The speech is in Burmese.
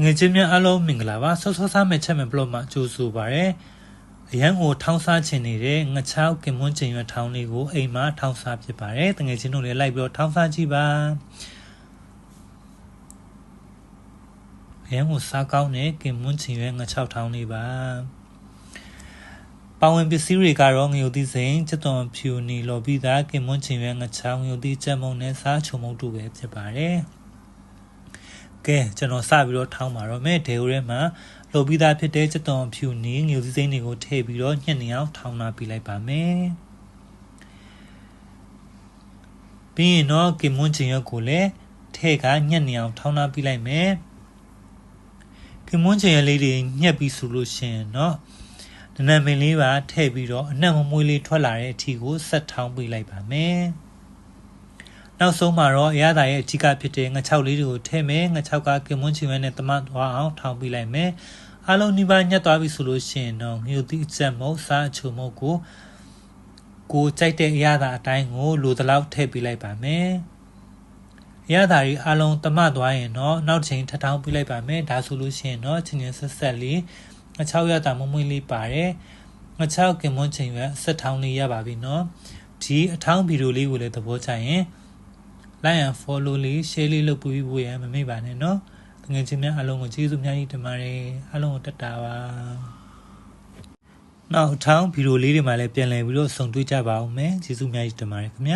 ငွေချင်းများအလုံးမင်္ဂလာပါဆော့ဆော့စားမဲ့ချက်မဲ့ဘလော့မှာကြိုးဆိုပါရယ်အရန်ကိုထောင်းစားချင်နေတဲ့ငချောက်ကင်မွန်းချင်ရွက်ထောင်းလေးကိုအိမ်မှာထောင်းစားဖြစ်ပါတယ်တငယ်ချင်းတို့လည်းလိုက်ပြီးတော့ထောင်းစားကြည့်ပါအရန်ကိုစားကောင်းတဲ့ကင်မွန်းချင်ရွက်ငချောက်ထောင်းလေးပါပါဝင်ပစ္စည်းတွေကတော့ငရုတ်သီးစိန်ချက်သွန်ဖြူနီလော်ပြီးသားကင်မွန်းချင်ရွက်ငချောက်ငရုတ်သီးချက်မုံနဲ့စားချုံမုံတူပဲဖြစ်ပါတယ်ကဲကျွန်တော်စပြီးတော့ထောင်းပါတော့မယ်ဒေဟိုထဲမှာလိုပြီးသားဖြစ်တဲ့ချက်သွန်ဖြူနီငရုတ်သီးစိန်တွေကိုထည့်ပြီးတော့ညှက်နေအောင်ထောင်းလာပြီးလိုက်ပါမယ်ပြီးရင်တော့ကင်မွန်းချင်ရွက်ကိုလည်းထည့်ကညှက်နေအောင်ထောင်းလာပြီးလိုက်မယ်ကင်မွန်းချင်ရွက်လေးတွေညှက်ပြီးဆိုလို့ရှိရင်တော့နံမင်းလေးပါထည့်ပြီးတော့အနက်မမွေးလေးထွက်လာတဲ့အထိကိုဆက်ထောင်းပေးလိုက်ပါမယ်နောက်ဆုံးမှာတော့အရသာရဲ့အကြီးကဖြစ်တဲ့ငချောက်လေးတွေကိုထည့်မယ်ငချောက်ကကင်မွန်းချင်ရွက်နဲ့တမတ်သွားအောင်ထောင်းပေးလိုက်မယ်အားလုံးဒီပါညှက်သွားပြီဆိုလို့ရှိရင်တော့ငရုတ်သီးအကျက်မုတ်စားအချုံမုတ်ကိုကြိုက်တဲ့အရသာအတိုင်းကိုလိုသလောက်ထည့်ပေးလိုက်ပါမယ်အရသာကြီးအားလုံးတမတ်သွားရင်တော့နောက်တစ်ချိန်ထပ်ထောင်းပေးလိုက်ပါမယ်ဒါဆိုလို့ရှိရင်တော့ချင်းချင်းဆက်ဆက်လေးငချောက်ရတာမွေးလေးပါတယ်ငချောက်ကင်မွန်းချင်ရွက်ဆက်ထောင်းလေးရပါပြီနော်ဒီအထောင်းဗီဒီယိုလေးကိုလည်းသဘောကျရင် like and follow လေး share လေးလုပ်ပြီးဖို့ရမမေ့ပါနဲ့နော်တကယ်ချင်းများအားလုံးကိုကျေးဇူးများကြီးတင်ပါတယ်အားလုံးကိုတတ်တာပါနောက်အထောင်းဗီဒီယိုလေးတွေမှာလည်းပြန်လည်ပြီးတော့ဆုံတွေ့ကြပါအောင်မယ်ကျေးဇူးများကြီးတင်ပါတယ်ခင်ဗျ